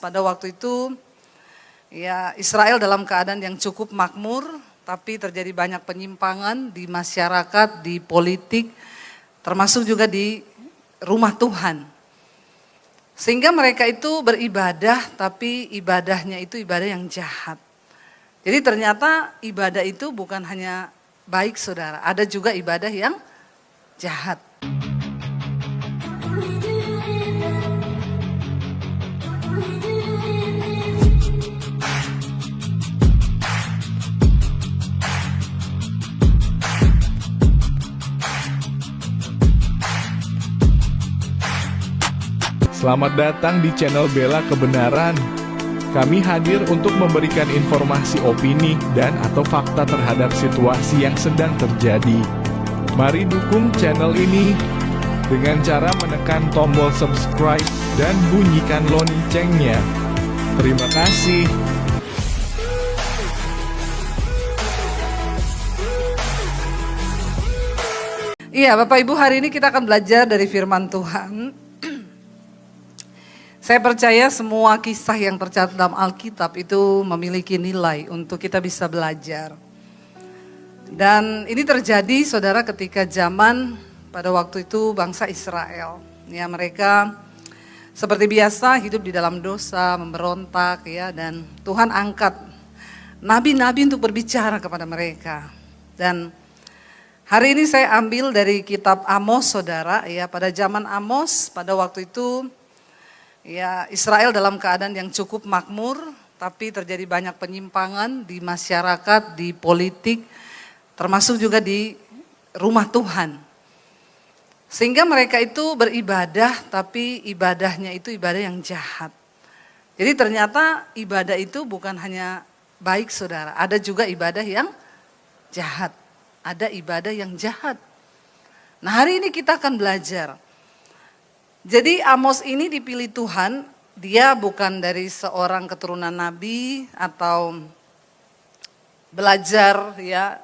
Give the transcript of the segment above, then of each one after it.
pada waktu itu ya Israel dalam keadaan yang cukup makmur, tapi terjadi banyak penyimpangan di masyarakat, di politik, termasuk juga di rumah Tuhan. Sehingga mereka itu beribadah, tapi ibadahnya itu ibadah yang jahat. Jadi ternyata ibadah itu bukan hanya baik saudara, ada juga ibadah yang jahat. Selamat datang di channel Bela Kebenaran. Kami hadir untuk memberikan informasi opini dan atau fakta terhadap situasi yang sedang terjadi. Mari dukung channel ini dengan cara menekan tombol subscribe dan bunyikan loncengnya. Terima kasih. Iya Bapak Ibu, hari ini kita akan belajar dari firman Tuhan. Saya percaya semua kisah yang tercatat dalam Alkitab itu memiliki nilai untuk kita bisa belajar. Dan ini terjadi saudara ketika zaman pada waktu itu bangsa Israel. Ya, mereka seperti biasa hidup di dalam dosa, memberontak ya, dan Tuhan angkat nabi-nabi untuk berbicara kepada mereka. Dan hari ini saya ambil dari kitab Amos saudara ya, pada zaman Amos pada waktu itu ya Israel dalam keadaan yang cukup makmur, tapi terjadi banyak penyimpangan di masyarakat, di politik, termasuk juga di rumah Tuhan. Sehingga mereka itu beribadah, tapi ibadahnya itu ibadah yang jahat. Jadi ternyata ibadah itu bukan hanya baik saudara, ada juga ibadah yang jahat. Ada ibadah yang jahat. Nah hari ini kita akan belajar. Jadi Amos ini dipilih Tuhan, dia bukan dari seorang keturunan nabi atau belajar ya.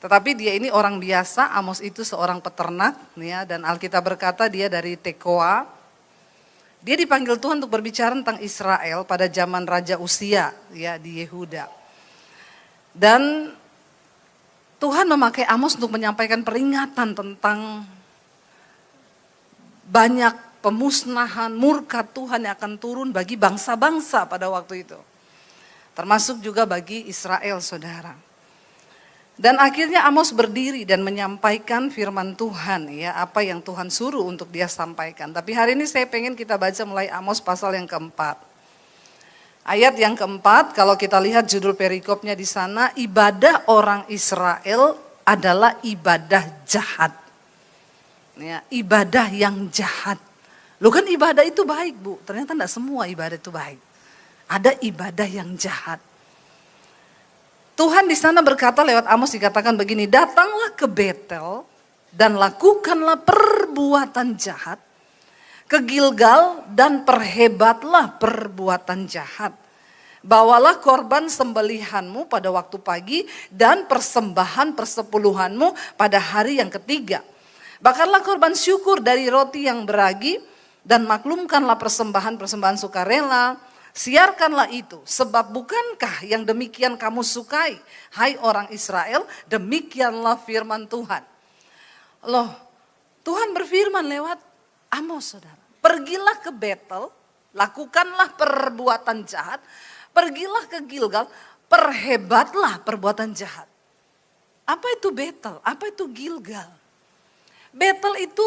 Tetapi dia ini orang biasa, Amos itu seorang peternak ya, dan Alkitab berkata dia dari Tekoa. Dia dipanggil Tuhan untuk berbicara tentang Israel pada zaman Raja Usia ya di Yehuda. Dan Tuhan memakai Amos untuk menyampaikan peringatan tentang banyak pemusnahan, murka Tuhan yang akan turun bagi bangsa-bangsa pada waktu itu. Termasuk juga bagi Israel saudara. Dan akhirnya Amos berdiri dan menyampaikan firman Tuhan ya, apa yang Tuhan suruh untuk dia sampaikan. Tapi hari ini saya pengen kita baca mulai Amos pasal yang keempat. Ayat yang keempat, kalau kita lihat judul perikopnya di sana, ibadah orang Israel adalah ibadah jahat. Ya, ibadah yang jahat. Loh kan ibadah itu baik bu, ternyata tidak semua ibadah itu baik. Ada ibadah yang jahat. Tuhan di sana berkata lewat Amos dikatakan begini, datanglah ke Betel dan lakukanlah perbuatan jahat. Ke Gilgal dan perhebatlah perbuatan jahat. Bawalah korban sembelihanmu pada waktu pagi dan persembahan persepuluhanmu pada hari yang ketiga. Bakarlah korban syukur dari roti yang beragi dan maklumkanlah persembahan-persembahan sukarela. Siarkanlah itu, sebab bukankah yang demikian kamu sukai, hai orang Israel, demikianlah firman Tuhan. Loh, Tuhan berfirman lewat Amos saudara. Pergilah ke Betel, lakukanlah perbuatan jahat. Pergilah ke Gilgal, perhebatlah perbuatan jahat. Apa itu Betel? Apa itu Gilgal? Betel itu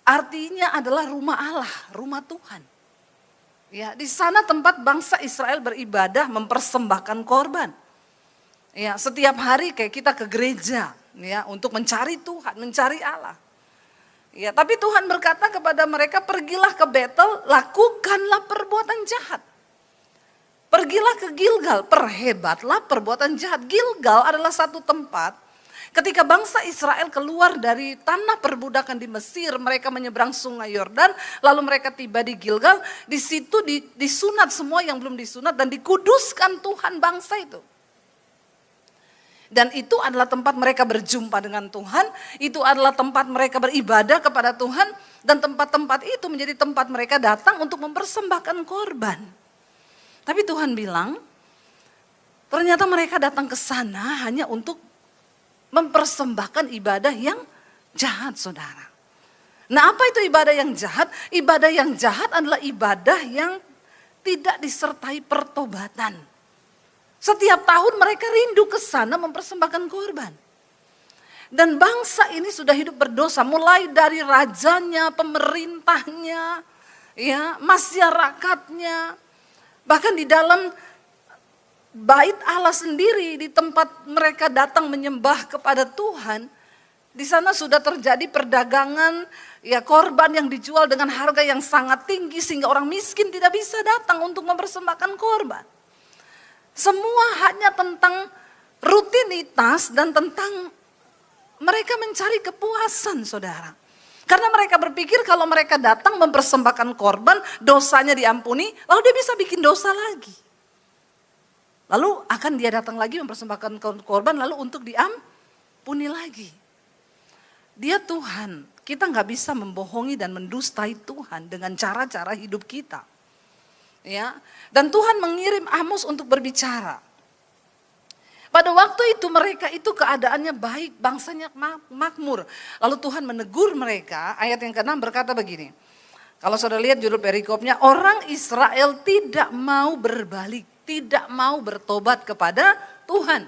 artinya adalah rumah Allah, rumah Tuhan. Ya, di sana tempat bangsa Israel beribadah, mempersembahkan korban. Ya, setiap hari kayak kita ke gereja, ya, untuk mencari Tuhan, mencari Allah. Ya, tapi Tuhan berkata kepada mereka, pergilah ke Betel, lakukanlah perbuatan jahat. Pergilah ke Gilgal, perhebatlah perbuatan jahat. Gilgal adalah satu tempat. Ketika bangsa Israel keluar dari tanah perbudakan di Mesir, mereka menyeberang sungai Yordan, lalu mereka tiba di Gilgal, di situ disunat semua yang belum disunat dan dikuduskan Tuhan bangsa itu. Dan itu adalah tempat mereka berjumpa dengan Tuhan, itu adalah tempat mereka beribadah kepada Tuhan, Dan tempat-tempat itu menjadi tempat mereka datang untuk mempersembahkan korban. Tapi Tuhan bilang, ternyata mereka datang ke sana hanya untuk mempersembahkan ibadah yang jahat, saudara. Nah, apa itu ibadah yang jahat? Ibadah yang jahat adalah ibadah yang tidak disertai pertobatan. Setiap tahun mereka rindu ke sana mempersembahkan korban. Dan bangsa ini sudah hidup berdosa, mulai dari rajanya, pemerintahnya, ya, masyarakatnya, bahkan di dalam bait Allah sendiri, di tempat mereka datang menyembah kepada Tuhan, di sana sudah terjadi perdagangan, ya, korban yang dijual dengan harga yang sangat tinggi sehingga orang miskin tidak bisa datang untuk mempersembahkan korban. Semua hanya tentang rutinitas dan tentang mereka mencari kepuasan, saudara. Karena mereka berpikir kalau mereka datang mempersembahkan korban, dosanya diampuni, lalu dia bisa bikin dosa lagi. Lalu akan dia datang lagi mempersembahkan korban, lalu untuk diampuni lagi. Dia Tuhan, kita nggak bisa membohongi dan mendustai Tuhan dengan cara-cara hidup kita. Ya, dan Tuhan mengirim Amos untuk berbicara. Pada waktu itu mereka itu keadaannya baik, bangsanya makmur. Lalu Tuhan menegur mereka, ayat yang ke-6 berkata begini. Kalau saudara lihat judul perikopnya, orang Israel tidak mau berbalik, tidak mau bertobat kepada Tuhan.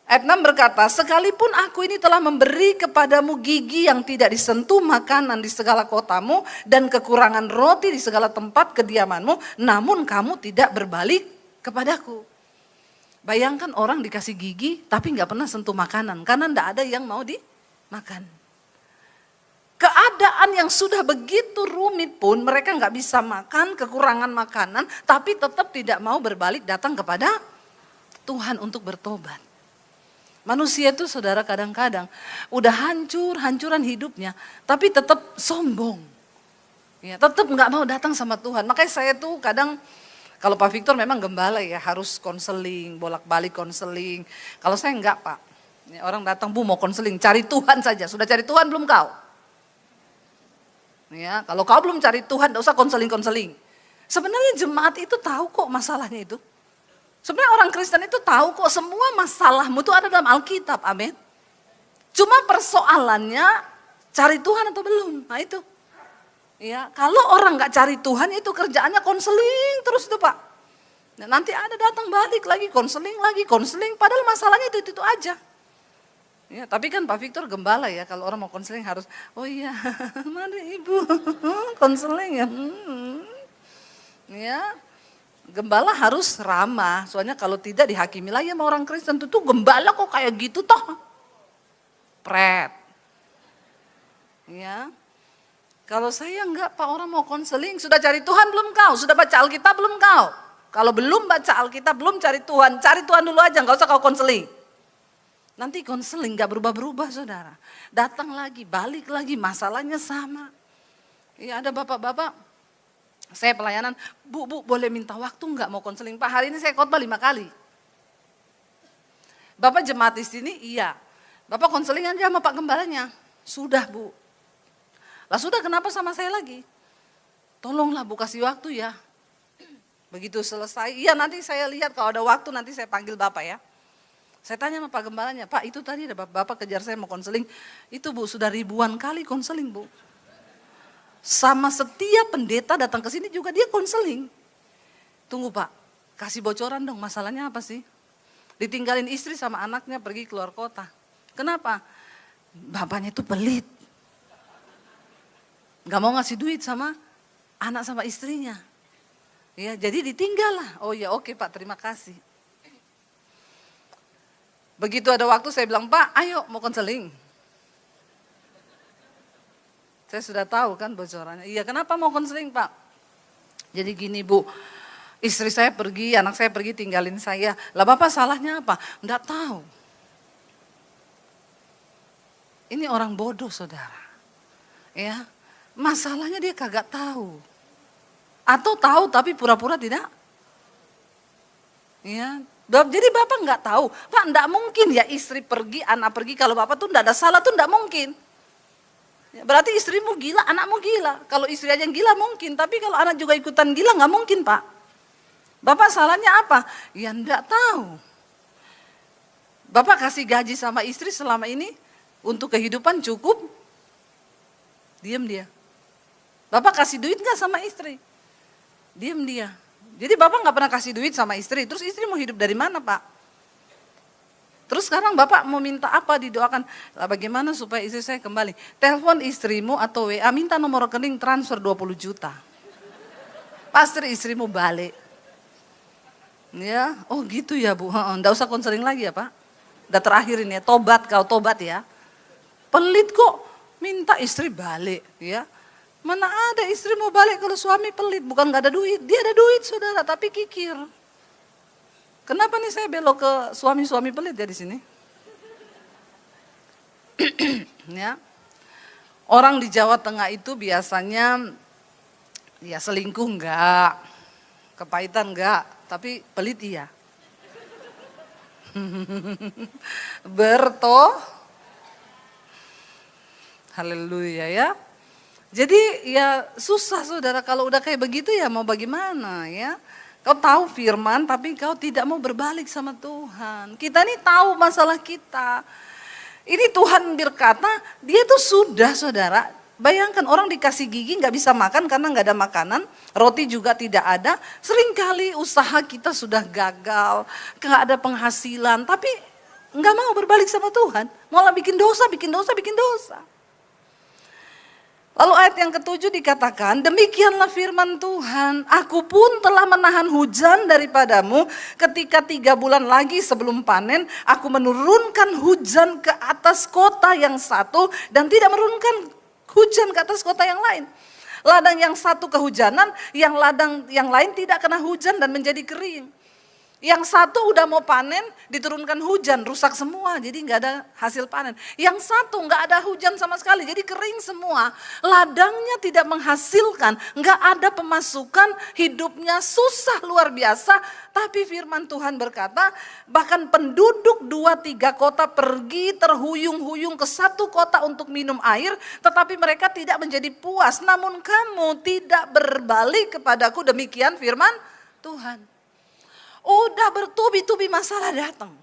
Ayat 6 berkata, sekalipun aku ini telah memberi kepadamu gigi yang tidak disentuh makanan di segala kotamu dan kekurangan roti di segala tempat kediamanmu, namun kamu tidak berbalik kepadaku. Bayangkan orang dikasih gigi tapi nggak pernah sentuh makanan karena nggak ada yang mau dimakan. Keadaan yang sudah begitu rumit pun mereka nggak bisa makan, kekurangan makanan, tapi tetap tidak mau berbalik datang kepada Tuhan untuk bertobat. Manusia itu, saudara, kadang-kadang udah hancuran hidupnya, tapi tetap sombong, ya, tetap nggak mau datang sama Tuhan. Makanya saya tuh kadang, kalau Pak Victor memang gembala ya, harus konseling, bolak-balik konseling. Kalau saya enggak, Pak. Ya, orang datang, Bu mau konseling, cari Tuhan saja. Sudah cari Tuhan belum kau? Ya, kalau kau belum cari Tuhan, enggak usah konseling-konseling. Sebenarnya jemaat itu tahu kok masalahnya itu. Sebenarnya orang Kristen itu tahu kok semua masalahmu itu ada dalam Alkitab, amin. Cuma persoalannya cari Tuhan atau belum, nah itu. Ya, kalau orang nggak cari Tuhan itu kerjaannya konseling terus itu, Pak. Nah, nanti ada datang balik lagi, konseling, padahal masalahnya itu aja. Ya, tapi kan Pak Victor gembala ya, kalau orang mau konseling harus, oh iya, mari Ibu, konseling ya. Ya, gembala harus ramah, soalnya kalau tidak dihakimi lagi sama orang Kristen, tuh gembala kok kayak gitu toh. Pret. Ya. Kalau saya enggak, Pak, orang mau konseling, sudah cari Tuhan belum kau? Sudah baca Alkitab belum kau? Kalau belum baca Alkitab, belum cari Tuhan dulu aja, enggak usah kau konseling. Nanti konseling enggak berubah-berubah, saudara. Datang lagi, balik lagi, masalahnya sama. Ya, ada bapak-bapak, saya pelayanan, Bu, boleh minta waktu enggak mau konseling? Pak, hari ini saya khotbah 5 kali. Bapak jemaat di sini, iya. Bapak konseling aja sama Pak Gembalanya. Sudah, Bu. Lah sudah, kenapa sama saya lagi? Tolonglah Bu kasih waktu ya. Begitu selesai, iya nanti saya lihat kalau ada waktu nanti saya panggil Bapak ya. Saya tanya sama Pak Gembalanya, Pak itu tadi ada Bapak kejar saya mau konseling. Itu Bu sudah ribuan kali konseling Bu. Sama setiap pendeta datang ke sini juga dia konseling. Tunggu Pak, kasih bocoran dong masalahnya apa sih? Ditinggalin istri sama anaknya pergi keluar kota. Kenapa? Bapaknya itu pelit. Gak mau ngasih duit sama anak sama istrinya. Ya, jadi ditinggal lah. Oh ya oke Pak, terima kasih. Begitu ada waktu saya bilang, Pak ayo mau konseling. Saya sudah tahu kan bocorannya. Iya, kenapa mau konseling Pak? Jadi gini Bu, istri saya pergi, anak saya pergi tinggalin saya. Lah Bapak salahnya apa? Enggak tahu. Ini orang bodoh, saudara. Ya. Masalahnya dia kagak tahu. Atau tahu tapi pura-pura tidak. Ya, jadi Bapak nggak tahu. Pak, enggak mungkin ya istri pergi, anak pergi, kalau Bapak tuh enggak ada salah tuh enggak mungkin. Berarti istrimu gila, anakmu gila. Kalau istri aja yang gila mungkin, tapi kalau anak juga ikutan gila nggak mungkin, Pak. Bapak salahnya apa? Ya enggak tahu. Bapak kasih gaji sama istri selama ini untuk kehidupan cukup, diam dia. Bapak kasih duit nggak sama istri? Diam dia. Jadi Bapak nggak pernah kasih duit sama istri, terus istri mau hidup dari mana, Pak? Terus sekarang Bapak mau minta apa, didoakan, lah bagaimana supaya istri saya kembali? Telepon istrimu atau WA, minta nomor rekening transfer 20 juta. Pasti istrimu balik. Ya, oh gitu ya Bu, enggak usah konseling lagi ya Pak. Udah terakhir ini ya, tobat kau, tobat ya. Pelit kok, minta istri balik ya. Mana ada istri mau balik kalau suami pelit, bukan gak ada duit. Dia ada duit saudara, tapi kikir. Kenapa nih saya belok ke suami-suami pelit ya di sini? Ya. Orang di Jawa Tengah itu biasanya ya selingkuh enggak, kepahitan enggak, tapi pelit iya. Haleluya ya. Jadi ya susah saudara kalau udah kayak begitu ya mau bagaimana ya. Kau tahu firman tapi kau tidak mau berbalik sama Tuhan. Kita ini tahu masalah kita. Ini Tuhan berkata, dia tuh sudah saudara. Bayangkan orang dikasih gigi gak bisa makan karena gak ada makanan. Roti juga tidak ada. Seringkali usaha kita sudah gagal. Gak ada penghasilan. Tapi gak mau berbalik sama Tuhan. Malah bikin dosa, bikin dosa, bikin dosa. Lalu ayat yang ke-7 dikatakan, demikianlah firman Tuhan, aku pun telah menahan hujan daripadamu ketika 3 bulan lagi sebelum panen, aku menurunkan hujan ke atas kota yang satu dan tidak menurunkan hujan ke atas kota yang lain. Ladang yang satu kehujanan, yang ladang yang lain tidak kena hujan dan menjadi kering. Yang satu udah mau panen, diturunkan hujan, rusak semua, jadi nggak ada hasil panen. Yang satu nggak ada hujan sama sekali, jadi kering semua. Ladangnya tidak menghasilkan, nggak ada pemasukan, hidupnya susah luar biasa. Tapi firman Tuhan berkata, bahkan penduduk 2-3 kota pergi terhuyung-huyung ke satu kota untuk minum air, tetapi mereka tidak menjadi puas. Namun kamu tidak berbalik kepadaku, demikian firman Tuhan. Udah bertubi-tubi masalah datang.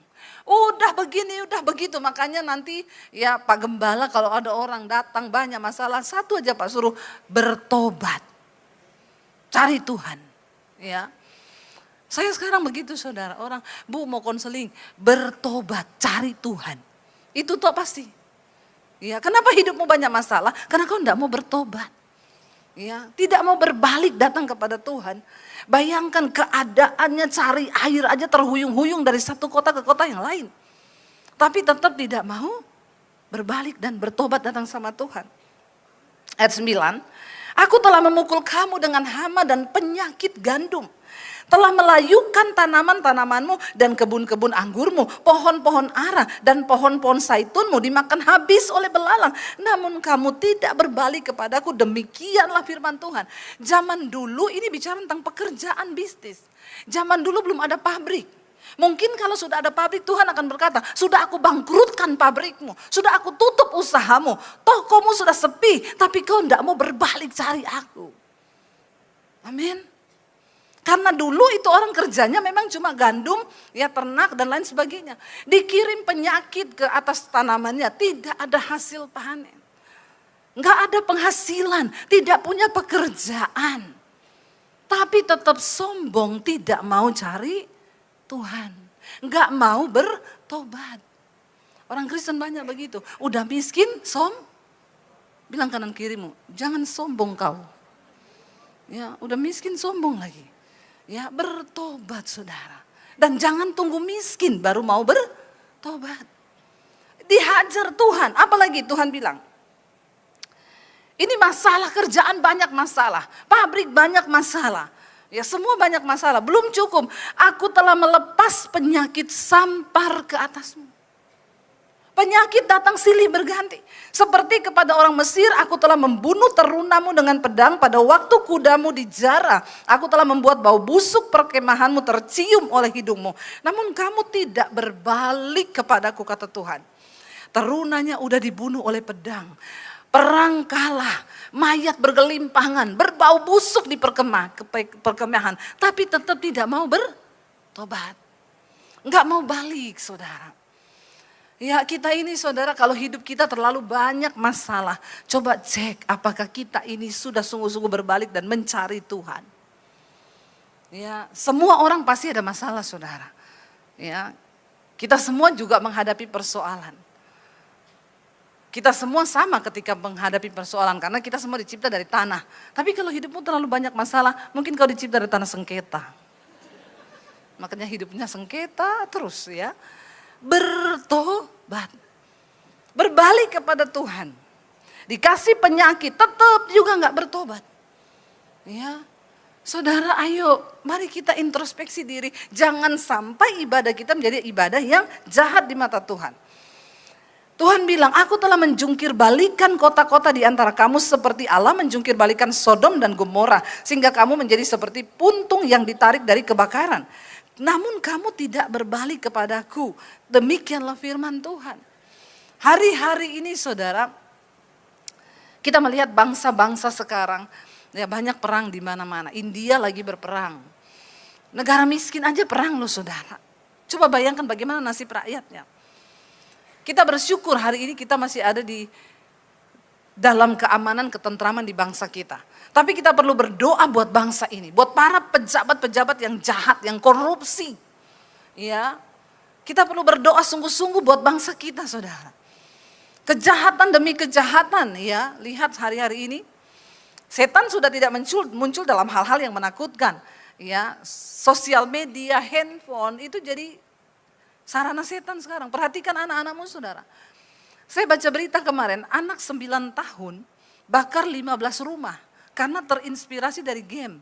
Udah begini, udah begitu. Makanya nanti ya Pak Gembala kalau ada orang datang banyak masalah, satu aja Pak suruh bertobat. Cari Tuhan. Ya. Saya sekarang begitu saudara, orang Bu mau konseling, bertobat, cari Tuhan. Itu toh pasti. Ya, kenapa hidupmu banyak masalah? Karena kau enggak mau bertobat. Ya, tidak mau berbalik datang kepada Tuhan. Bayangkan keadaannya cari air aja terhuyung-huyung dari satu kota ke kota yang lain. Tapi tetap tidak mau berbalik dan bertobat datang sama Tuhan. Ayat 9, aku telah memukul kamu dengan hama dan penyakit gandum. Telah melayukan tanaman-tanamanmu dan kebun-kebun anggurmu, pohon-pohon ara dan pohon-pohon zaitunmu dimakan habis oleh belalang. Namun kamu tidak berbalik kepadaku, demikianlah firman Tuhan. Zaman dulu ini bicara tentang pekerjaan bisnis. Zaman dulu belum ada pabrik. Mungkin kalau sudah ada pabrik Tuhan akan berkata, sudah aku bangkrutkan pabrikmu, sudah aku tutup usahamu, tokomu sudah sepi, tapi kau tidak mau berbalik cari aku. Amin. Karena dulu itu orang kerjanya memang cuma gandum, ya ternak dan lain sebagainya. Dikirim penyakit ke atas tanamannya, tidak ada hasil panen. Enggak ada penghasilan, tidak punya pekerjaan. Tapi tetap sombong, tidak mau cari Tuhan. Enggak mau bertobat. Orang Kristen banyak begitu. Udah miskin, bilang kanan kirimu, jangan sombong kau. Ya, udah miskin sombong lagi. Ya, bertobat saudara. Dan jangan tunggu miskin baru mau bertobat. Dihajar Tuhan, apalagi Tuhan bilang. Ini masalah kerjaan banyak masalah, pabrik banyak masalah. Ya semua banyak masalah, belum cukup. Aku telah melepas penyakit sampar ke atasmu. Penyakit datang silih berganti. Seperti kepada orang Mesir, aku telah membunuh terunamu dengan pedang pada waktu kudamu dijara. Aku telah membuat bau busuk perkemahanmu tercium oleh hidungmu. Namun kamu tidak berbalik kepadaku, kata Tuhan. Terunanya udah dibunuh oleh pedang. perang kalah, mayat bergelimpangan, berbau busuk di perkemahan, tapi tetap tidak mau bertobat. Enggak mau balik, saudara. Ya, kita ini saudara, kalau hidup kita terlalu banyak masalah, coba cek apakah kita ini sudah sungguh-sungguh berbalik dan mencari Tuhan. Ya, semua orang pasti ada masalah, saudara. Ya, kita semua juga menghadapi persoalan. Kita semua sama ketika menghadapi persoalan karena kita semua dicipta dari tanah. Tapi kalau hidupmu terlalu banyak masalah, mungkin kau dicipta dari tanah sengketa. Makanya hidupnya sengketa terus ya. Bertobat. Berbalik kepada Tuhan. Dikasih penyakit tetap juga enggak bertobat. Ya. Saudara, ayo mari kita introspeksi diri. Jangan sampai ibadah kita menjadi ibadah yang jahat di mata Tuhan. Tuhan bilang, aku telah menjungkir balikan kota-kota di antara kamu seperti Allah menjungkir balikan Sodom dan Gomora. Sehingga kamu menjadi seperti puntung yang ditarik dari kebakaran. Namun kamu tidak berbalik kepadaku. Demikianlah firman Tuhan. Hari-hari ini saudara, kita melihat bangsa-bangsa sekarang, ya banyak perang di mana-mana. India lagi berperang. Negara miskin aja perang loh saudara. Coba bayangkan bagaimana nasib rakyatnya. Kita bersyukur hari ini kita masih ada di dalam keamanan, ketentraman di bangsa kita. Tapi kita perlu berdoa buat bangsa ini, buat para pejabat-pejabat yang jahat, yang korupsi. Ya, kita perlu berdoa sungguh-sungguh buat bangsa kita, saudara. Kejahatan demi kejahatan, ya. Lihat hari-hari ini, setan sudah tidak muncul dalam hal-hal yang menakutkan. Ya, sosial media, handphone itu jadi sarana setan sekarang. Perhatikan anak-anakmu, saudara. Saya baca berita kemarin, anak 9 tahun bakar 15 rumah karena terinspirasi dari game.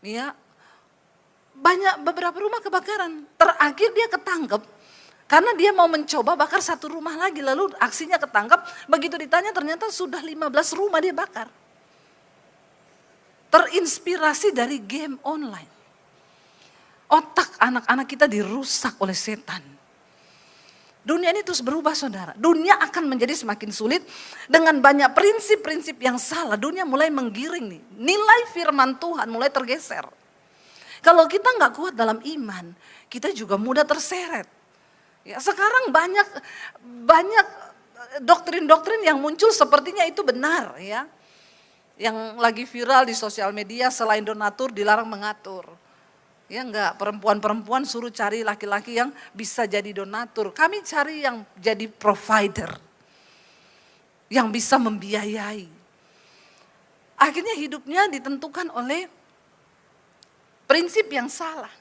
Ya, beberapa rumah kebakaran. Terakhir dia ketangkep karena dia mau mencoba bakar satu rumah lagi, lalu aksinya ketangkep. Begitu ditanya ternyata sudah 15 rumah dia bakar. Terinspirasi dari game online. Otak anak-anak kita dirusak oleh setan. Dunia ini terus berubah, saudara. Dunia akan menjadi semakin sulit dengan banyak prinsip-prinsip yang salah. Dunia mulai menggiring nih. Nilai firman Tuhan mulai tergeser. Kalau kita nggak kuat dalam iman, kita juga mudah terseret. Ya, sekarang banyak doktrin-doktrin yang muncul sepertinya itu benar, ya. Yang lagi viral di sosial media, selain donatur dilarang mengatur. Ya enggak, perempuan-perempuan suruh cari laki-laki yang bisa jadi donatur. Kami cari yang jadi provider. Yang bisa membiayai. Akhirnya hidupnya ditentukan oleh prinsip yang salah.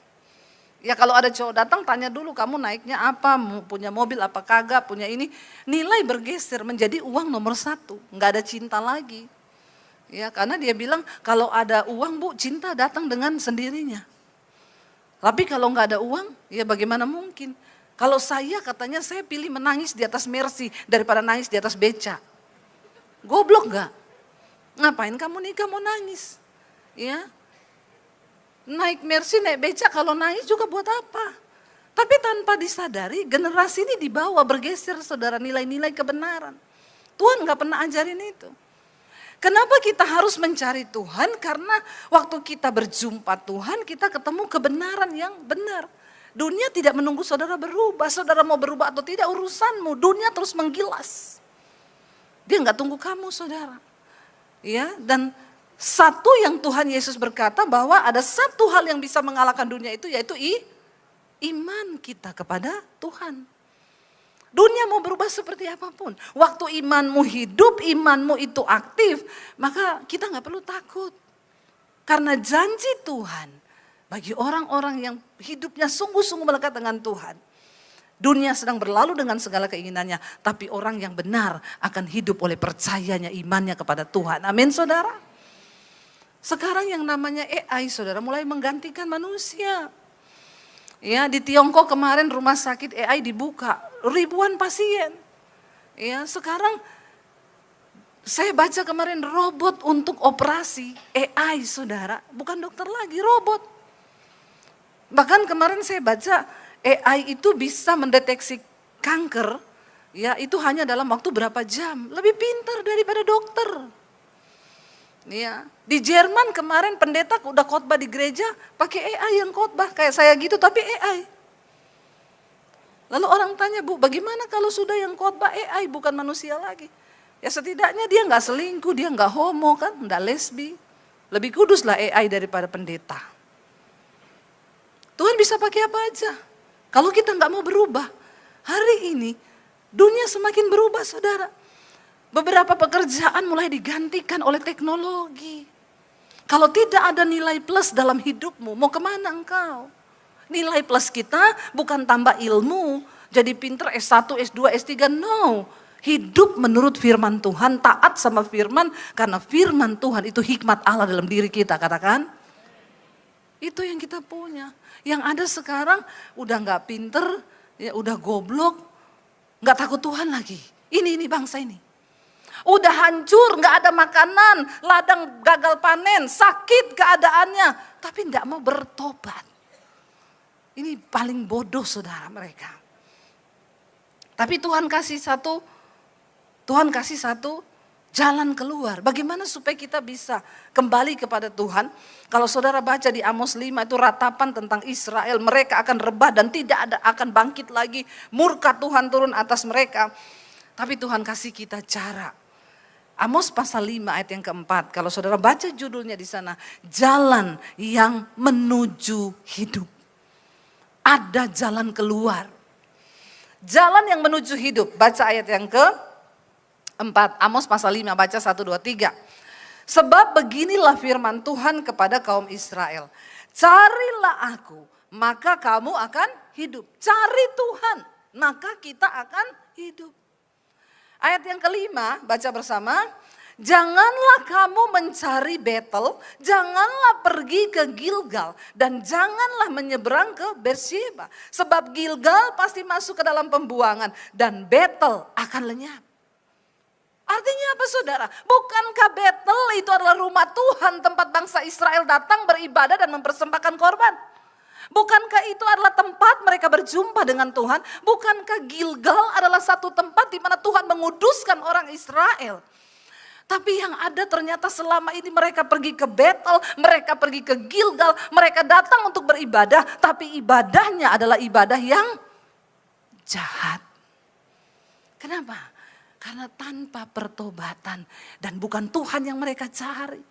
Ya kalau ada cowok datang tanya dulu kamu naiknya apa, punya mobil apa kagak, punya ini. Nilai bergeser menjadi uang nomor 1, enggak ada cinta lagi. Ya karena dia bilang kalau ada uang bu, cinta datang dengan sendirinya. Tapi kalau nggak ada uang, ya bagaimana mungkin? Kalau saya katanya saya pilih menangis di atas Mercy daripada nangis di atas beca. Goblok nggak? Ngapain kamu nikah mau nangis? Ya, naik Mercy, naik beca kalau nangis juga buat apa? Tapi tanpa disadari generasi ini dibawa bergeser saudara nilai-nilai kebenaran. Tuhan nggak pernah ajarin itu. Kenapa kita harus mencari Tuhan? Karena waktu kita berjumpa Tuhan, kita ketemu kebenaran yang benar. Dunia tidak menunggu saudara berubah. Saudara mau berubah atau tidak urusanmu. Dunia terus menggilas. Dia nggak tunggu kamu, saudara. Ya, dan satu yang Tuhan Yesus berkata bahwa ada satu hal yang bisa mengalahkan dunia itu, yaitu iman kita kepada Tuhan. Dunia mau berubah seperti apapun. Waktu imanmu hidup, imanmu itu aktif, maka kita nggak perlu takut. Karena janji Tuhan bagi orang-orang yang hidupnya sungguh-sungguh melekat dengan Tuhan. Dunia sedang berlalu dengan segala keinginannya, tapi orang yang benar akan hidup oleh percayanya, imannya kepada Tuhan. Amin, saudara. Sekarang yang namanya AI, saudara, mulai menggantikan manusia. Ya, di Tiongkok kemarin rumah sakit AI dibuka, ribuan pasien. Ya, sekarang saya baca kemarin robot untuk operasi AI, saudara, bukan dokter lagi, robot. Bahkan kemarin saya baca AI itu bisa mendeteksi kanker Ya, itu hanya dalam waktu berapa jam. Lebih pintar daripada dokter. Ya, di Jerman kemarin pendeta udah khotbah di gereja pakai AI yang khotbah kayak saya gitu tapi AI. Lalu orang tanya, Bu, bagaimana kalau sudah yang khotbah AI bukan manusia lagi? Ya setidaknya dia nggak selingkuh, dia nggak homo kan, nggak lesbi. Lebih kuduslah AI daripada pendeta. Tuhan bisa pakai apa aja. Kalau kita nggak mau berubah, hari ini dunia semakin berubah, saudara. Beberapa pekerjaan mulai digantikan oleh teknologi. Kalau tidak ada nilai plus dalam hidupmu, mau kemana engkau? Nilai plus kita bukan tambah ilmu, jadi pinter S1, S2, S3, no. Hidup menurut firman Tuhan, taat sama firman, karena firman Tuhan itu hikmat Allah dalam diri kita, katakan. Itu yang kita punya. Yang ada sekarang udah gak pinter, ya udah goblok, gak takut Tuhan lagi. Ini bangsa ini. Udah hancur, gak ada makanan, ladang gagal panen, sakit keadaannya, tapi gak mau bertobat. Ini paling bodoh saudara mereka. Tapi Tuhan kasih satu jalan keluar. Bagaimana supaya kita bisa kembali kepada Tuhan? Kalau saudara baca di Amos 5 itu ratapan tentang Israel, mereka akan rebah dan tidak akan bangkit lagi. Murka Tuhan turun atas mereka. Tapi Tuhan kasih kita cara. Amos pasal 5 ayat yang keempat. Kalau saudara baca judulnya di sana, jalan yang menuju hidup. Ada jalan keluar. Jalan yang menuju hidup. Baca ayat yang keempat. Amos pasal 5 baca 1, 2, 3. Sebab beginilah firman Tuhan kepada kaum Israel. Carilah aku, maka kamu akan hidup. Cari Tuhan, maka kita akan hidup. Ayat yang kelima, baca bersama. Janganlah kamu mencari Betel, janganlah pergi ke Gilgal, dan janganlah menyeberang ke Beersheba. Sebab Gilgal pasti masuk ke dalam pembuangan, dan Betel akan lenyap. Artinya apa saudara? Bukankah Betel itu adalah rumah Tuhan, tempat bangsa Israel datang beribadah dan mempersembahkan korban? Bukankah itu adalah tempat mereka berjumpa dengan Tuhan? Bukankah Gilgal adalah satu tempat di mana Tuhan menguduskan orang Israel? Tapi yang ada ternyata selama ini mereka pergi ke Betel, mereka pergi ke Gilgal, mereka datang untuk beribadah, tapi ibadahnya adalah ibadah yang jahat. Kenapa? Karena tanpa pertobatan dan bukan Tuhan yang mereka cari.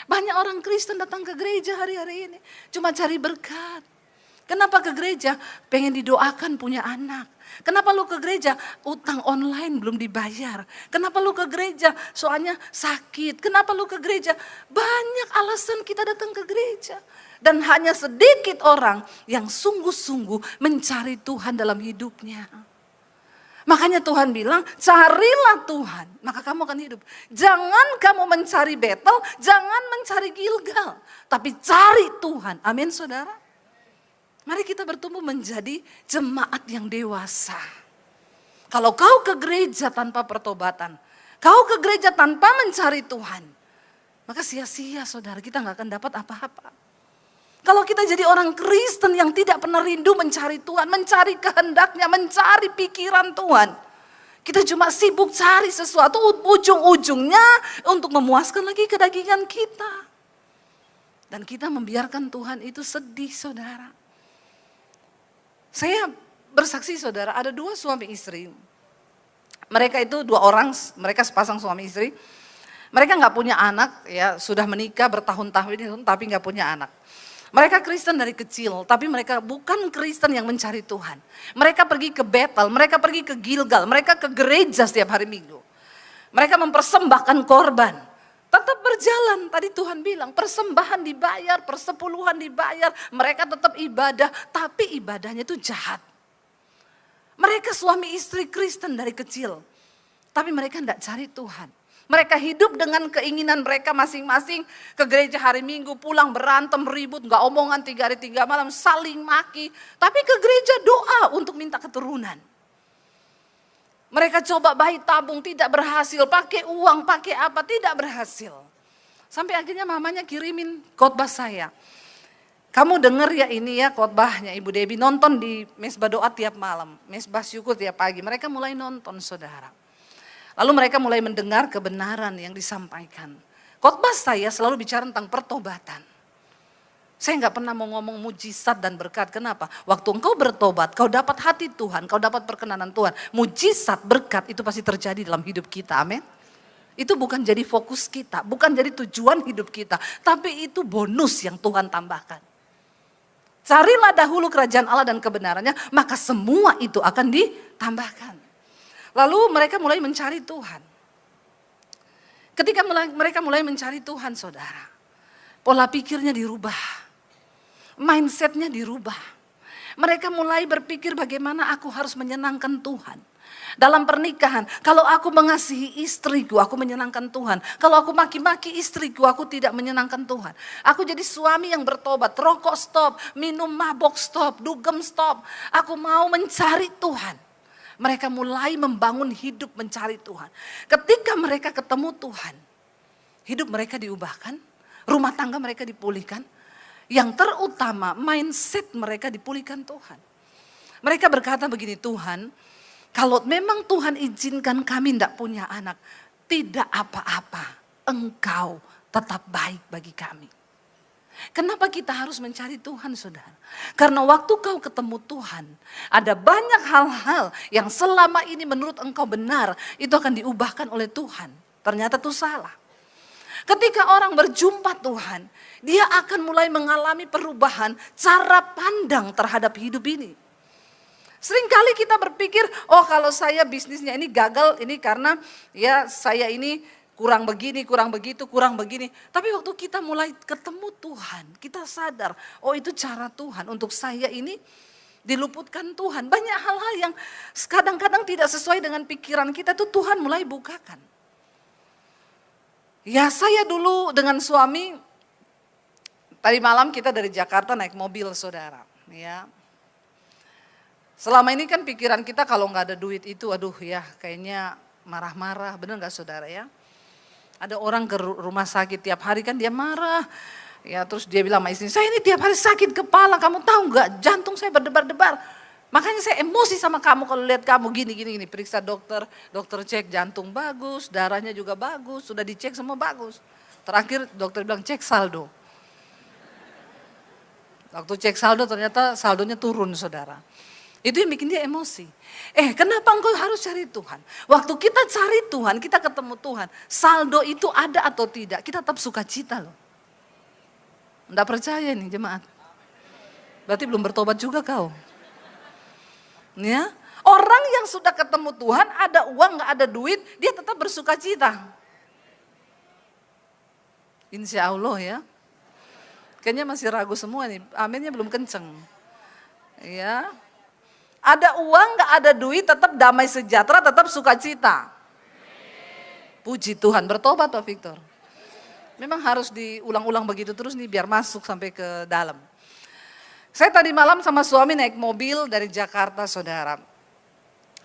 Banyak orang Kristen datang ke gereja hari-hari ini cuma cari berkat. Kenapa ke gereja? Pengen didoakan punya anak. Kenapa lu ke gereja? Utang online belum dibayar. Kenapa lu ke gereja? Soalnya sakit. Kenapa lu ke gereja? Banyak alasan kita datang ke gereja. Dan hanya sedikit orang yang sungguh-sungguh mencari Tuhan dalam hidupnya. Makanya Tuhan bilang, carilah Tuhan, maka kamu akan hidup. Jangan kamu mencari Betel, jangan mencari Gilgal. Tapi cari Tuhan. Amin saudara. Mari kita bertumbuh menjadi jemaat yang dewasa. Kalau kau ke gereja tanpa pertobatan, kau ke gereja tanpa mencari Tuhan, maka sia-sia saudara, kita gak akan dapat apa-apa. Kalau kita jadi orang Kristen yang tidak pernah rindu mencari Tuhan, mencari kehendaknya, mencari pikiran Tuhan. Kita cuma sibuk cari sesuatu, ujung-ujungnya untuk memuaskan lagi kedagingan kita. Dan kita membiarkan Tuhan itu sedih saudara. Saya bersaksi saudara, ada 2 suami istri. Mereka itu 2 orang, mereka sepasang suami istri. Mereka gak punya anak, ya sudah menikah bertahun-tahun tapi gak punya anak. Mereka Kristen dari kecil, tapi mereka bukan Kristen yang mencari Tuhan. Mereka pergi ke Betel, mereka pergi ke Gilgal, mereka ke gereja setiap hari Minggu. Mereka mempersembahkan korban. Tetap berjalan, tadi Tuhan bilang persembahan dibayar, persepuluhan dibayar, mereka tetap ibadah, tapi ibadahnya itu jahat. Mereka suami istri Kristen dari kecil, tapi mereka tidak cari Tuhan. Mereka hidup dengan keinginan mereka masing-masing, ke gereja hari Minggu, pulang berantem, ribut, gak omongan 3 hari 3 malam, saling maki, tapi ke gereja doa untuk minta keturunan. Mereka coba bayi tabung tidak berhasil, pakai uang, pakai apa tidak berhasil. Sampai akhirnya mamanya kirimin khotbah saya. Kamu dengar ya ini ya khotbahnya Ibu Debbie, nonton di mesbah doa tiap malam, mesbah syukur tiap pagi. Mereka mulai nonton saudara. Lalu mereka mulai mendengar kebenaran yang disampaikan. Khotbah saya selalu bicara tentang pertobatan. Saya nggak pernah mau ngomong mujizat dan berkat. Kenapa? Waktu engkau bertobat, kau dapat hati Tuhan, kau dapat perkenanan Tuhan. Mujizat, berkat itu pasti terjadi dalam hidup kita, amin. Itu bukan jadi fokus kita, bukan jadi tujuan hidup kita. Tapi itu bonus yang Tuhan tambahkan. Carilah dahulu kerajaan Allah dan kebenarannya, maka semua itu akan ditambahkan. Lalu mereka mulai mencari Tuhan. Ketika mereka mulai mencari Tuhan, saudara, pola pikirnya dirubah, mindsetnya dirubah. Mereka mulai berpikir bagaimana aku harus menyenangkan Tuhan. Dalam pernikahan, kalau aku mengasihi istriku, aku menyenangkan Tuhan. Kalau aku maki-maki istriku, aku tidak menyenangkan Tuhan. Aku jadi suami yang bertobat, rokok stop, minum mabok stop, dugem stop. Aku mau mencari Tuhan. Mereka mulai membangun hidup mencari Tuhan. Ketika mereka ketemu Tuhan, hidup mereka diubahkan, rumah tangga mereka dipulihkan. Yang terutama mindset mereka dipulihkan Tuhan. Mereka berkata begini, Tuhan, kalau memang Tuhan izinkan kami tidak punya anak, tidak apa-apa, Engkau tetap baik bagi kami. Kenapa kita harus mencari Tuhan, saudara? Karena waktu kau ketemu Tuhan, ada banyak hal-hal yang selama ini menurut engkau benar, itu akan diubahkan oleh Tuhan. Ternyata itu salah. Ketika orang berjumpa Tuhan, dia akan mulai mengalami perubahan cara pandang terhadap hidup ini. Seringkali kita berpikir, oh kalau saya bisnisnya ini gagal, ini karena ya saya ini kurang begini, kurang begitu, kurang begini. Tapi waktu kita mulai ketemu Tuhan, kita sadar, oh itu cara Tuhan untuk saya ini diluputkan Tuhan. Banyak hal-hal yang kadang-kadang tidak sesuai dengan pikiran kita itu Tuhan mulai bukakan. Ya saya dulu dengan suami, tadi malam kita dari Jakarta naik mobil saudara. Ya. Selama ini kan pikiran kita kalau nggak ada duit itu, aduh ya kayaknya marah-marah, bener nggak saudara ya? Ada orang ke rumah sakit tiap hari kan dia marah, ya terus dia bilang sama istri, saya ini tiap hari sakit kepala, kamu tahu nggak? Jantung saya berdebar-debar, makanya saya emosi sama kamu kalau lihat kamu gini. Periksa dokter, dokter cek jantung bagus, darahnya juga bagus, sudah dicek semua bagus. Terakhir dokter bilang cek saldo. Waktu cek saldo ternyata saldonya turun saudara. Itu yang bikin dia emosi. Kenapa engkau harus cari Tuhan? Waktu kita cari Tuhan, kita ketemu Tuhan. Saldo itu ada atau tidak, kita tetap sukacita loh. Enggak percaya nih jemaat. Berarti belum bertobat juga kau. Ya, orang yang sudah ketemu Tuhan, ada uang gak ada duit, dia tetap bersukacita. Insya Allah ya. Kayaknya masih ragu semua nih, aminnya belum kenceng. Ya. Ada uang, gak ada duit, tetap damai sejahtera, tetap sukacita. Puji Tuhan, bertobat Pak Victor. Memang harus diulang-ulang begitu terus nih biar masuk sampai ke dalam. Saya tadi malam sama suami naik mobil dari Jakarta saudara.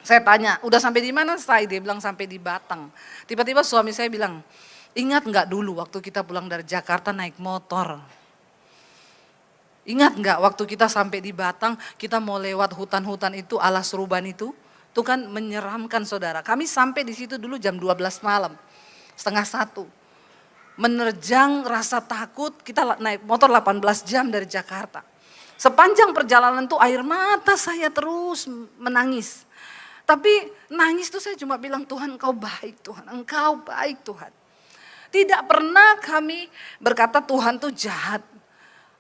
Saya tanya, udah sampai di mana saya? Dia bilang sampai di Batang. Tiba-tiba suami saya bilang, ingat gak dulu waktu kita pulang dari Jakarta naik motor? Ingat nggak waktu kita sampai di Batang, kita mau lewat hutan-hutan itu, alas ruban itu kan menyeramkan saudara. Kami sampai di situ dulu jam 12 malam, 12:30. Menerjang rasa takut, kita naik motor 18 jam dari Jakarta. Sepanjang perjalanan tuh air mata saya terus menangis. Tapi nangis tuh saya cuma bilang, Tuhan Engkau baik Tuhan, Engkau baik Tuhan. Tidak pernah kami berkata Tuhan tuh jahat.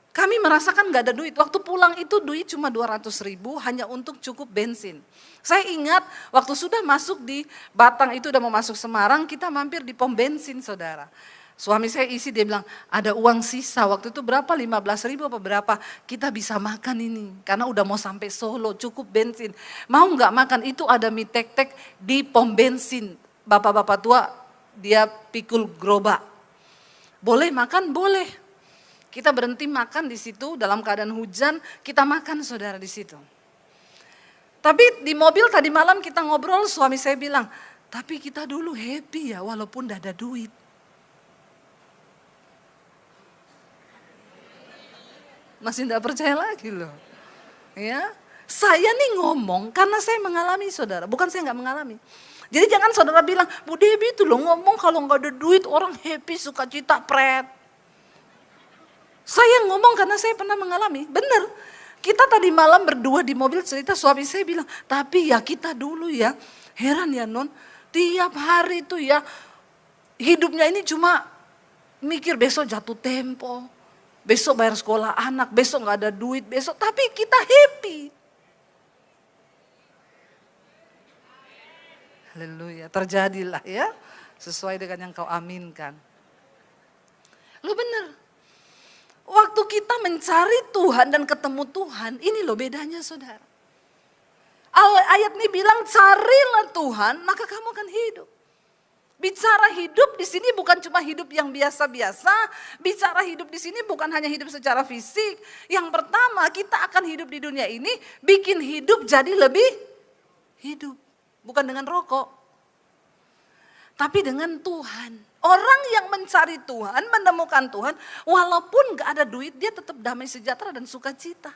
Kami merasakan gak ada duit, waktu pulang itu duit cuma 200.000 hanya untuk cukup bensin. Saya ingat waktu sudah masuk di Batang itu udah mau masuk Semarang, kita mampir di pom bensin saudara. Suami saya isi, dia bilang ada uang sisa, waktu itu berapa 15.000 apa berapa, kita bisa makan ini. Karena udah mau sampai Solo, cukup bensin. Mau gak makan, itu ada mie tek-tek di pom bensin. Bapak-bapak tua dia pikul gerobak. Boleh makan? Boleh. Kita berhenti makan di situ dalam keadaan hujan, kita makan saudara di situ. Tapi di mobil tadi malam kita ngobrol, suami saya bilang, tapi kita dulu happy ya walaupun tidak ada duit. Masih tidak percaya lagi loh. Ya, saya nih ngomong karena saya mengalami saudara, bukan saya nggak mengalami. Jadi jangan saudara bilang, Bu Debbie itu loh ngomong kalau nggak ada duit orang happy, sukacita, pret. Saya ngomong karena saya pernah mengalami, benar. Kita tadi malam berdua di mobil cerita, suami saya bilang, tapi ya kita dulu ya, heran ya non, tiap hari itu ya hidupnya ini cuma mikir besok jatuh tempo, besok bayar sekolah anak, besok nggak ada duit, besok, tapi kita happy. Haleluya, terjadilah ya, sesuai dengan yang kau aminkan. Lo bener, waktu kita mencari Tuhan dan ketemu Tuhan, ini loh bedanya saudara. Ayat ini bilang carilah Tuhan, maka kamu akan hidup. Bicara hidup di sini bukan cuma hidup yang biasa-biasa, bicara hidup di sini bukan hanya hidup secara fisik. Yang pertama, kita akan hidup di dunia ini, bikin hidup jadi lebih hidup. Bukan dengan rokok, tapi dengan Tuhan. Orang yang mencari Tuhan, menemukan Tuhan, walaupun gak ada duit, dia tetap damai sejahtera dan sukacita.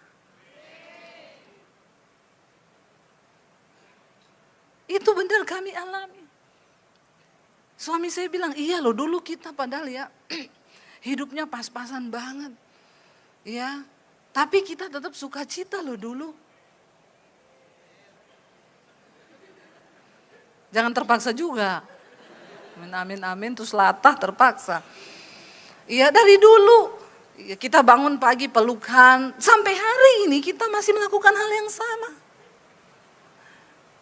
Itu benar kami alami. Suami saya bilang, iya loh dulu kita padahal ya hidupnya pas-pasan banget. Ya, tapi kita tetap sukacita loh dulu. Jangan terpaksa juga. Amin, amin, terus latah terpaksa. Iya dari dulu kita bangun pagi pelukan. Sampai hari ini kita masih melakukan hal yang sama.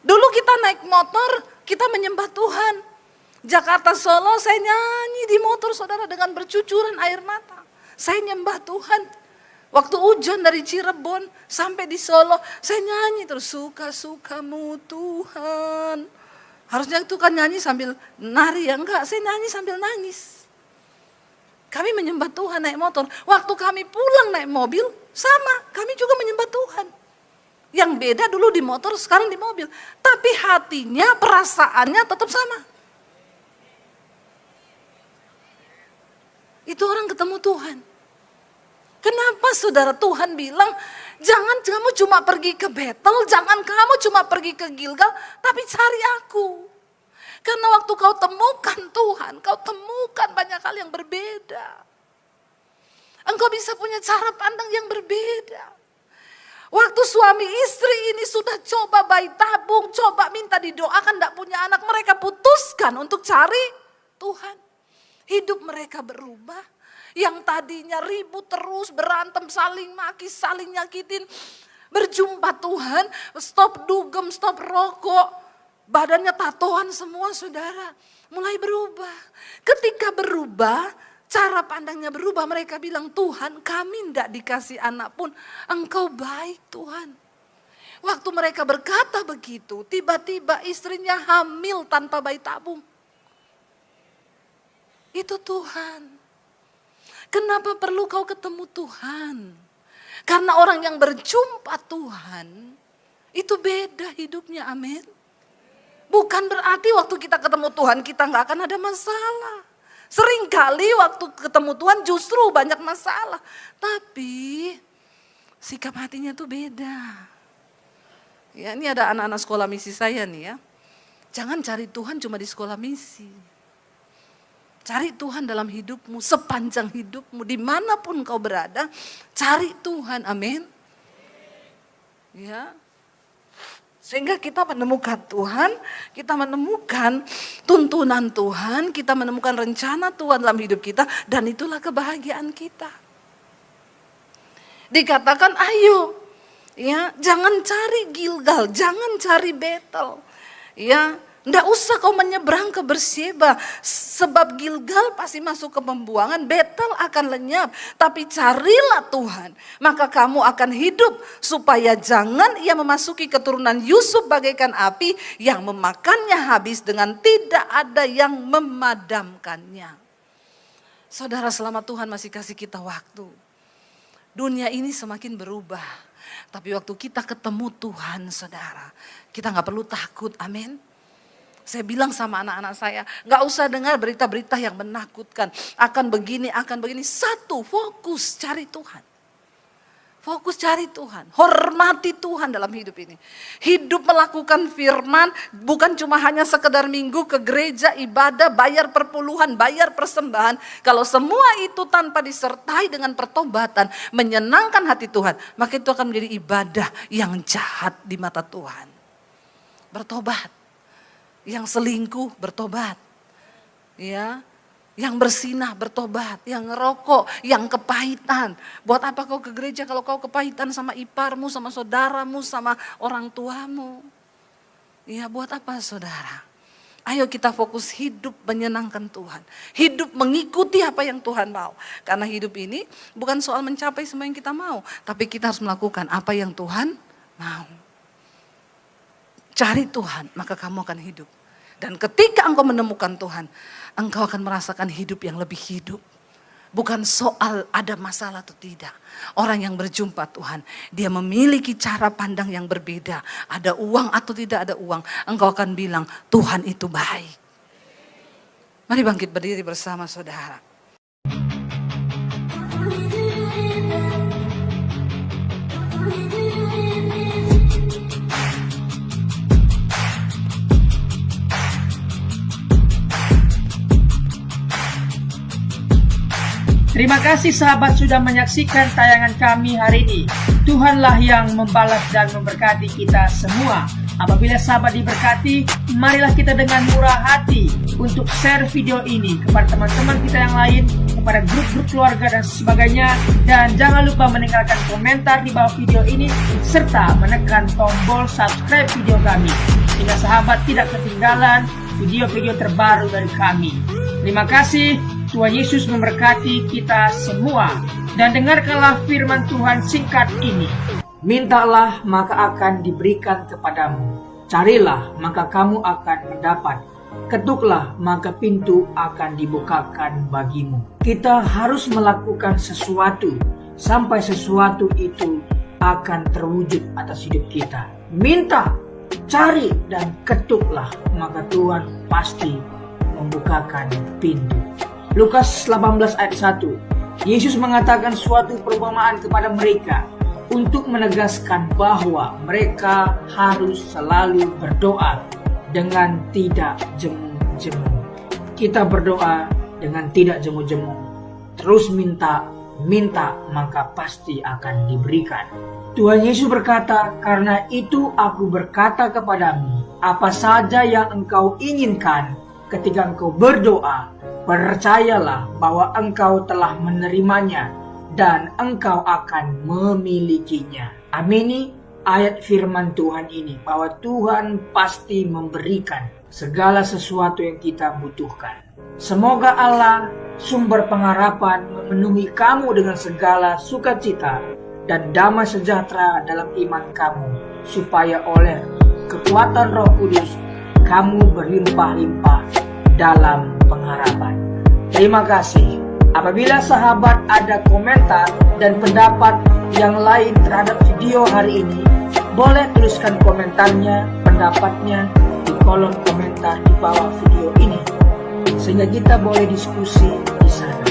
Dulu kita naik motor, kita menyembah Tuhan. Jakarta Solo saya nyanyi di motor saudara dengan bercucuran air mata. Saya nyembah Tuhan. Waktu hujan dari Cirebon sampai di Solo, saya nyanyi terus suka-sukamu Tuhan. Harusnya itu kan nyanyi sambil nari ya, enggak, saya nyanyi sambil nangis. Kami menyembah Tuhan naik motor. Waktu kami pulang naik mobil, sama, kami juga menyembah Tuhan. Yang beda dulu di motor, sekarang di mobil. Tapi hatinya, perasaannya tetap sama. Itu orang ketemu Tuhan. Kenapa saudara Tuhan bilang, jangan kamu cuma pergi ke Betel, jangan kamu cuma pergi ke Gilgal, tapi cari aku. Karena waktu kau temukan Tuhan, kau temukan banyak hal yang berbeda. Engkau bisa punya cara pandang yang berbeda. Waktu suami istri ini sudah coba bayi tabung, coba minta didoakan, tidak punya anak, mereka putuskan untuk cari Tuhan. Hidup mereka berubah. Yang tadinya ribut terus, berantem, saling maki, saling nyakitin. Berjumpa Tuhan, stop dugem, stop rokok. Badannya tatoan semua saudara. Mulai berubah. Ketika berubah, cara pandangnya berubah. Mereka bilang, Tuhan kami tidak dikasih anak pun, Engkau baik Tuhan. Waktu mereka berkata begitu, tiba-tiba istrinya hamil tanpa bayi tabung. Itu Tuhan. Kenapa perlu kau ketemu Tuhan? Karena orang yang berjumpa Tuhan, itu beda hidupnya, amin. Bukan berarti waktu kita ketemu Tuhan kita gak akan ada masalah. Seringkali waktu ketemu Tuhan justru banyak masalah. Tapi sikap hatinya tuh beda. Ya, ini ada anak-anak sekolah misi saya nih ya. Jangan cari Tuhan cuma di sekolah misi. Cari Tuhan dalam hidupmu, sepanjang hidupmu, dimanapun kau berada, cari Tuhan, amin. Ya, sehingga kita menemukan Tuhan, kita menemukan tuntunan Tuhan, kita menemukan rencana Tuhan dalam hidup kita, dan itulah kebahagiaan kita. Dikatakan, ayo, ya, jangan cari Gilgal, jangan cari Betel, ya. Nggak usah kau menyeberang ke Berseba, sebab Gilgal pasti masuk ke pembuangan, Betel akan lenyap. Tapi carilah Tuhan, maka kamu akan hidup, supaya jangan ia memasuki keturunan Yusuf bagaikan api yang memakannya habis dengan tidak ada yang memadamkannya. Saudara, selama Tuhan masih kasih kita waktu, dunia ini semakin berubah. Tapi waktu kita ketemu Tuhan saudara, kita gak perlu takut, amin. Saya bilang sama anak-anak saya, gak usah dengar berita-berita yang menakutkan. Akan begini, satu, fokus cari Tuhan. Fokus cari Tuhan, hormati Tuhan dalam hidup ini. Hidup melakukan firman, bukan cuma hanya sekedar minggu ke gereja, ibadah, bayar perpuluhan, bayar persembahan. Kalau semua itu tanpa disertai dengan pertobatan, menyenangkan hati Tuhan, maka itu akan menjadi ibadah yang jahat di mata Tuhan. Bertobat, yang selingkuh bertobat, ya. Yang bersinah bertobat, yang ngerokok, yang kepahitan. Buat apa kau ke gereja kalau kau kepahitan sama iparmu, sama saudaramu, sama orang tuamu? Ya buat apa saudara? Ayo kita fokus hidup menyenangkan Tuhan. Hidup mengikuti apa yang Tuhan mau. Karena hidup ini bukan soal mencapai semua yang kita mau. Tapi kita harus melakukan apa yang Tuhan mau. Cari Tuhan, maka kamu akan hidup. Dan ketika engkau menemukan Tuhan, engkau akan merasakan hidup yang lebih hidup. Bukan soal ada masalah atau tidak. Orang yang berjumpa Tuhan, dia memiliki cara pandang yang berbeda. Ada uang atau tidak ada uang, engkau akan bilang Tuhan itu baik. Mari bangkit berdiri bersama saudara. Terima kasih sahabat sudah menyaksikan tayangan kami hari ini. Tuhanlah yang membalas dan memberkati kita semua. Apabila sahabat diberkati, marilah kita dengan murah hati untuk share video ini kepada teman-teman kita yang lain, kepada grup-grup keluarga dan sebagainya. Dan jangan lupa meninggalkan komentar di bawah video ini, serta menekan tombol subscribe video kami, sehingga sahabat tidak ketinggalan video-video terbaru dari kami. Terima kasih. Tuhan Yesus memberkati kita semua. Dan dengarkanlah firman Tuhan singkat ini. Mintalah maka akan diberikan kepadamu. Carilah maka kamu akan mendapat. Ketuklah maka pintu akan dibukakan bagimu. Kita harus melakukan sesuatu sampai sesuatu itu akan terwujud atas hidup kita. Minta, cari dan ketuklah maka Tuhan pasti membukakan pintu. Lukas 18 ayat 1. Yesus mengatakan suatu perumpamaan kepada mereka untuk menegaskan bahwa mereka harus selalu berdoa dengan tidak jemu-jemu. Kita berdoa dengan tidak jemu-jemu. Terus minta maka pasti akan diberikan. Tuhan Yesus berkata, karena itu aku berkata kepadamu, apa saja yang engkau inginkan ketika engkau berdoa, percayalah bahwa engkau telah menerimanya dan engkau akan memilikinya. Amini ayat firman Tuhan ini, bahwa Tuhan pasti memberikan segala sesuatu yang kita butuhkan. Semoga Allah, sumber pengharapan, memenuhi kamu dengan segala sukacita dan damai sejahtera dalam iman kamu, supaya oleh kekuatan Roh Kudus kamu berlimpah-limpah dalam pengharapan. Terima kasih. Apabila sahabat ada komentar dan pendapat yang lain terhadap video hari ini, boleh tuliskan komentarnya, pendapatnya di kolom komentar di bawah video ini, sehingga kita boleh diskusi di sana.